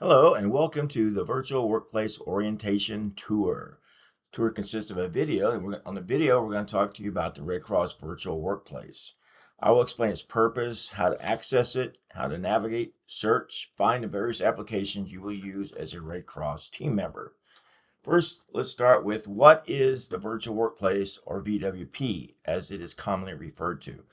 Hello and welcome to the Virtual Workplace Orientation Tour. Tour consists of a video, and on the video we're going to talk to you about the Red Cross Virtual Workplace. I will explain its purpose, how to access it, how to navigate, search, find the various applications you will use as a Red Cross team member. First, let's start with what is the Virtual Workplace, or VWP, as it is commonly referred to.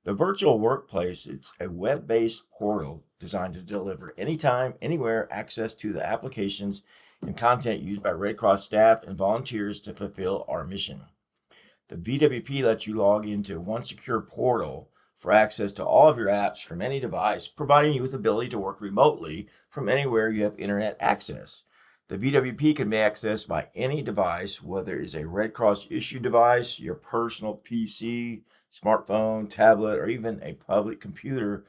The virtual workplace, it's a web-based portal designed to deliver anytime, anywhere access to the applications and content used by Red Cross staff and volunteers to fulfill our mission. The VWP lets you log into one secure portal for access to all of your apps from any device, providing you with the ability to work remotely from anywhere you have internet access. The VWP can be accessed by any device, whether it's a Red Cross issued device, your personal PC, smartphone, tablet, or even a public computer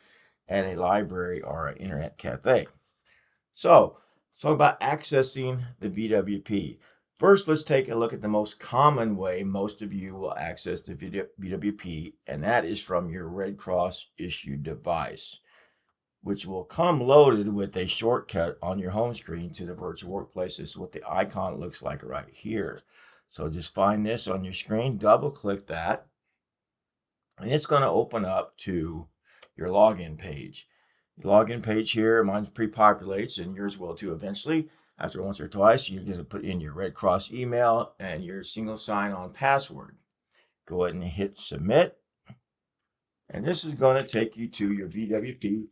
at a library or an internet cafe. So, let's talk about accessing the VWP. First, let's take a look at the most common way most of you will access the VWP, and that is from your Red Cross issued device, which will come loaded with a shortcut on your home screen to the virtual workplace. This is what the icon looks like right here. So just find this on your screen, double click that, and it's going to open up to your login page. The login page here, mine pre-populates, and yours will too eventually. After once or twice, you're going to put in your Red Cross email and your single sign-on password. Go ahead and hit submit, and this is going to take you to your VWP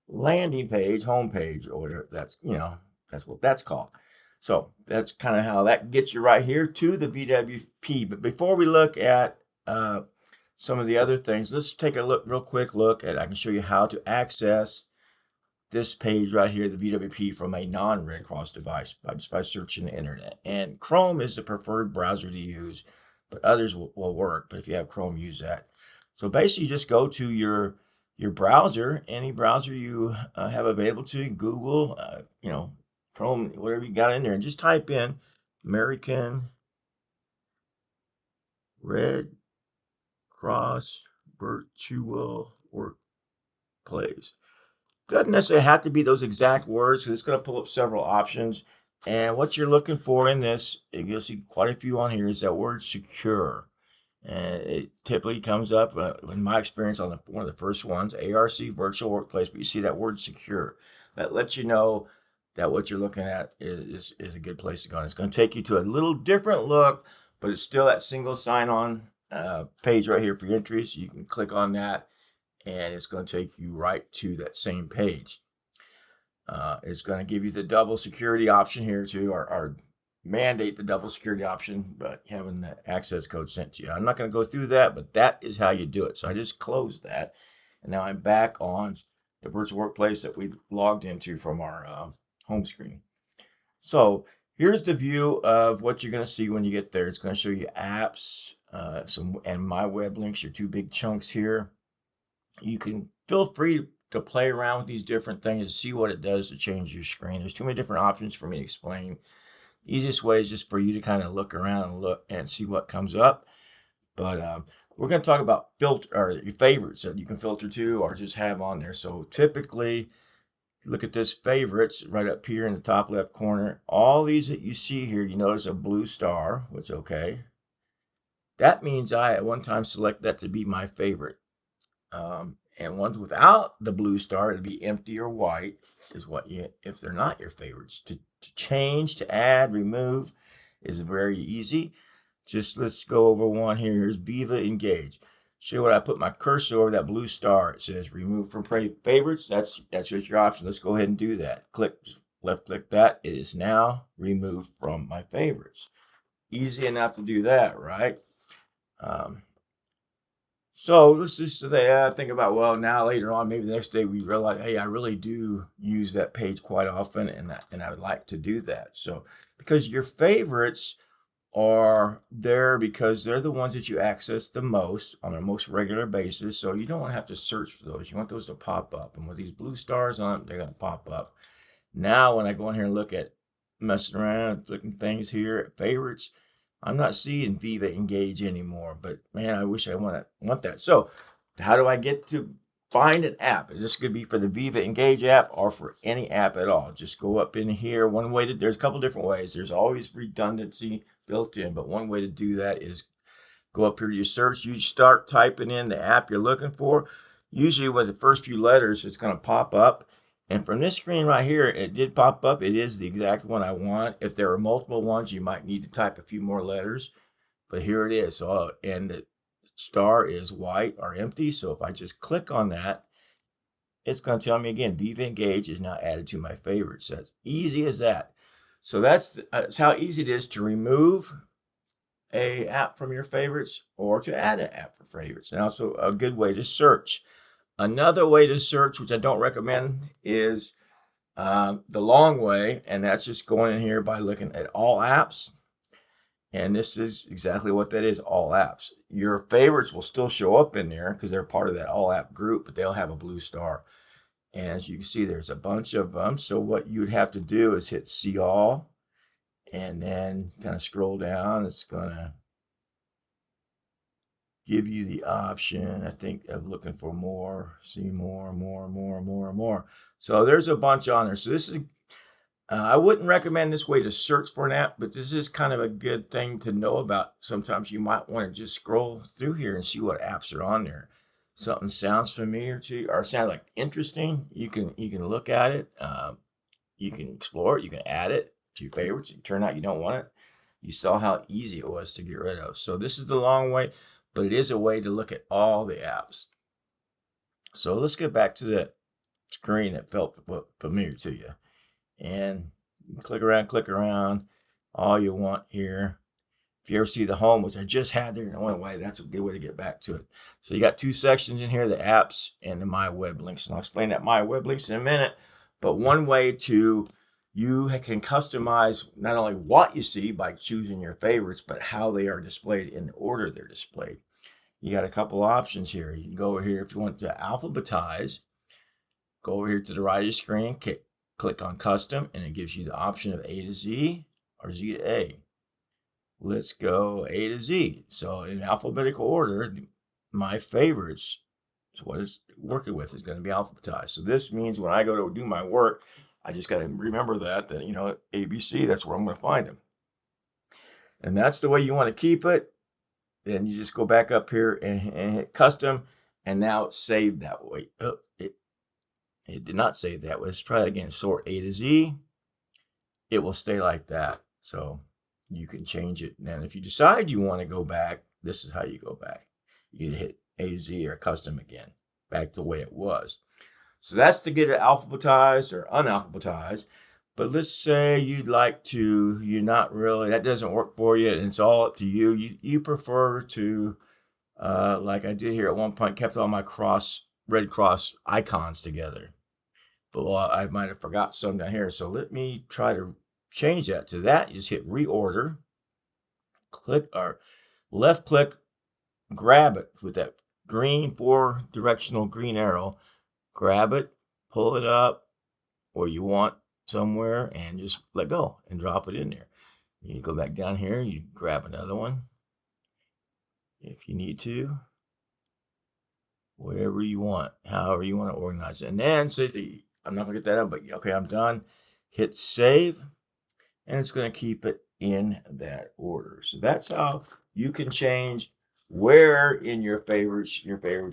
landing page, home page, or whatever that's what that's called. So that's kind of how that gets you right here to the VWP. But before we look at some of the other things, let's take a real quick look at, I can show you how to access this page right here, the VWP, from a non-Red Cross device just by searching the internet. And Chrome is the preferred browser to use, but others will work. But if you have Chrome, use that. So basically, just go to your browser, any browser you have available to you, Google, Chrome, whatever you got in there, and just type in American Red Cross Virtual Workplace. Doesn't necessarily have to be those exact words, because it's going to pull up several options. And what you're looking for in this, you'll see quite a few on here, is that word secure. And it typically comes up, in my experience, on one of the first ones, ARC Virtual Workplace, but you see that word secure. That lets you know that what you're looking at is a good place to go. And it's going to take you to a little different look, but it's still that single sign-on page right here for your entries. You can click on that, and it's going to take you right to that same page. It's going to give you the double security option here too, or mandate the double security option, but having the access code sent to you. I'm not going to go through that, but that is how you do it. So I just closed that, and now I'm back on the virtual workplace that we logged into from our home screen. So here's the view of what you're going to see when you get there. It's going to show you apps, and my web links, your two big chunks here. You can feel free to play around with these different things and see what it does to change your screen. There's too many different options for me to explain. The easiest way is just for you to kind of look around and look and see what comes up. But we're going to talk about your favorites that you can filter to or just have on there. So typically, look at this favorites right up here in the top left corner. All these that you see here, you notice a blue star, which okay. That means I at one time select that to be my favorite. And ones without the blue star, it'd be empty or white, is what if they're not your favorites. To change, to add, remove is very easy. Just let's go over one here. Here's Viva Engage. Show what I put my cursor over that blue star. It says remove from favorites. That's just your option. Let's go ahead and do that. Left click that. It is now removed from my favorites. Easy enough to do that, right? So let's just think about, well, now later on, maybe the next day we realize, hey, I really do use that page quite often, and I would like to do that. So because your favorites are there because they're the ones that you access the most on a most regular basis. So you don't want to have to search for those. You want those to pop up. And with these blue stars on them, they're going to pop up. Now, when I go in here and look at messing around, clicking things here at favorites, I'm not seeing Viva Engage anymore, but man, I wish I want that. So how do I get to find an app. This could be for the Viva Engage app or for any app at all. Just go up in here. One way to, there's a couple different ways. There's always redundancy built in, but one way to do that is go up here to your search. You start typing in the app you're looking for. Usually with the first few letters, it's going to pop up. And from this screen right here, it did pop up. It is the exact one I want. If there are multiple ones, you might need to type a few more letters. But here it is. So, and the star is white or empty. So if I just click on that, it's going to tell me again, Viva Engage is now added to my favorites. That's easy as that. So that's how easy it is to remove a app from your favorites or to add an app for favorites. And also a good way to search. Another way to search, which I don't recommend, is the long way. And that's just going in here by looking at all apps. And this is exactly what that is, all apps. Your favorites will still show up in there because they're part of that all app group, but they'll have a blue star. And as you can see, there's a bunch of them. So what you would have to do is hit see all and then kind of scroll down. It's going to give you the option, I think, of looking for more, see more. So there's a bunch on there. So this is I wouldn't recommend this way to search for an app, but this is kind of a good thing to know about. Sometimes you might want to just scroll through here and see what apps are on there. Something sounds familiar to you or sounds like interesting, you can look at it. You can explore it. You can add it to your favorites. It turn out you don't want it. You saw how easy it was to get rid of. So this is the long way, but it is a way to look at all the apps. So let's get back to the screen that felt familiar to you. And you can click around all you want here. If you ever see the home, which I just had there, no way, that's a good way to get back to it. So you got two sections in here, the apps and the my web links. And I'll explain that my web links in a minute. But one way to, you can customize not only what you see by choosing your favorites, but how they are displayed in the order they're displayed. You got a couple options here. You can go over here if you want to alphabetize. Go over here to the right of the screen, click on custom, and it gives you the option of A to Z or Z to A. Let's go A to Z. So in alphabetical order, my favorites, so what it's working with, is going to be alphabetized. So this means when I go to do my work, I just got to remember that, you know, ABC, that's where I'm going to find them. And that's the way you want to keep it. Then you just go back up here and hit custom, and now it's saved that way. Oh, it did not save that way. Let's try it again. Sort A to Z. It will stay like that. So you can change it. And then if you decide you want to go back, this is how you go back. You can hit A to Z or custom again, back to the way it was. So that's to get it alphabetized or unalphabetized. But let's say you'd like to, you're not really, that doesn't work for you, and it's all up to you. You prefer to, like I did here at one point, kept all my red cross icons together. But well, I might have forgot some down here. So let me try to change that to that. You just hit reorder, click or left click, grab it with that green 4-directional green arrow, grab it, pull it up where you want somewhere and just let go and drop it in there. You go back down here, you grab another one if you need to, wherever you want, however you want to organize it. And then say, I'm not gonna get that up, but okay, I'm done. Hit save, and it's gonna keep it in that order. So that's how you can change where in your favorites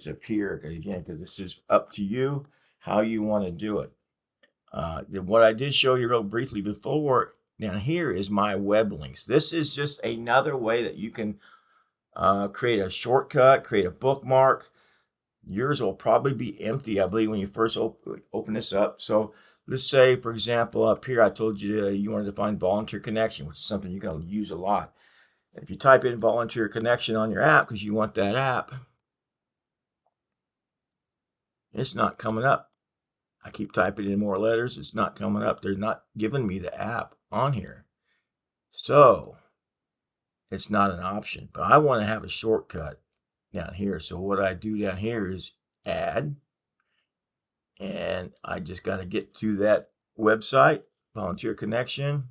appear. Again, because this is up to you how you want to do it. What I did show you real briefly before down here is my web links. This is just another way that you can create a shortcut, create a bookmark. Yours will probably be empty, I believe, when you first open this up. So let's say, for example, up here, I told you you wanted to find volunteer connection, which is something you're going to use a lot. If you type in volunteer connection on your app because you want that app, it's not coming up. I keep typing in more letters. It's not coming up. They're not giving me the app on here. So it's not an option. But I want to have a shortcut down here. So what I do down here is add. And I just got to get to that website, volunteer connection.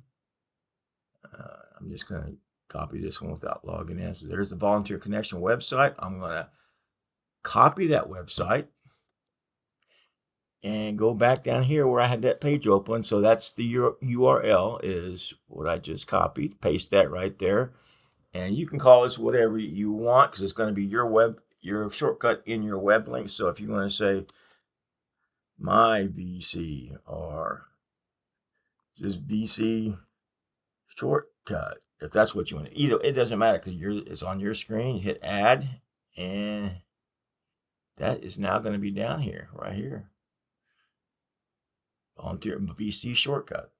I'm just going to copy this one without logging in. So there's the volunteer connection website. I'm going to copy that website. and go back down here where I had that page open. So that's the URL is what I just copied. Paste that right there. And you can call this whatever you want because it's going to be your shortcut in your web link. So if you want to say my VC or just VC shortcut, if that's what you want, either it doesn't matter because it's on your screen. You hit add, and that is now going to be down here, right here, onto your VC shortcut.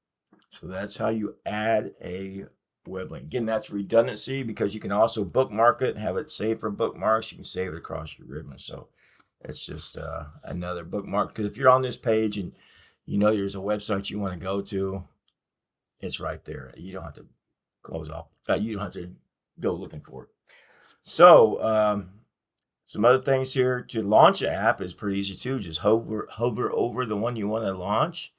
So that's how you add a web link. Again, that's redundancy because you can also bookmark it and have it saved for bookmarks. You can save it across your ribbon. So it's just another bookmark. Because if you're on this page and you know there's a website you want to go to, it's right there. You don't have to close off. You don't have to go looking for it. So some other things here to launch an app is pretty easy too. Just hover over the one you want to launch.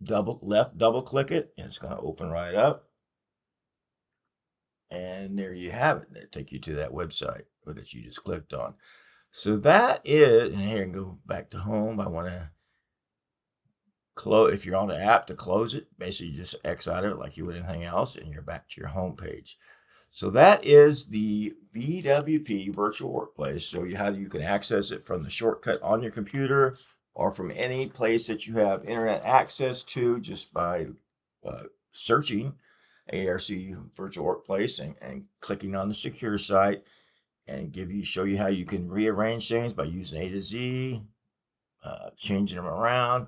Double click it, and it's going to open right up. And there you have it. That'll take you to that website that you just clicked on. So that is, and here, go back to home. I want to close, if you're on the app, to close it. Basically, you just X out of it like you would anything else, and you're back to your home page. So that is the VWP Virtual Workplace. So how you can access it from the shortcut on your computer or from any place that you have internet access to just by searching ARC Virtual Workplace and clicking on the secure site, and show you how you can rearrange things by using A to Z, changing them around,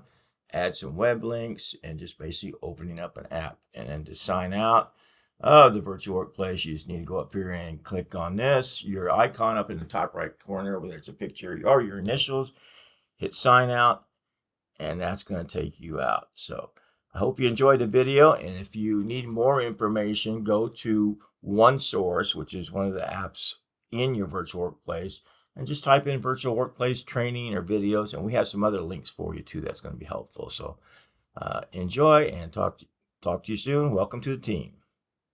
add some web links, and just basically opening up an app. And then to sign out of the Virtual Workplace, you just need to go up here and click on this, your icon up in the top right corner, whether it's a picture or your initials, hit sign out, and that's going to take you out. So I hope you enjoyed the video, and if you need more information, go to OneSource, which is one of the apps in your Virtual Workplace, and just type in Virtual Workplace training or videos, and we have some other links for you too that's going to be helpful. So enjoy, and talk to you soon. Welcome to the team.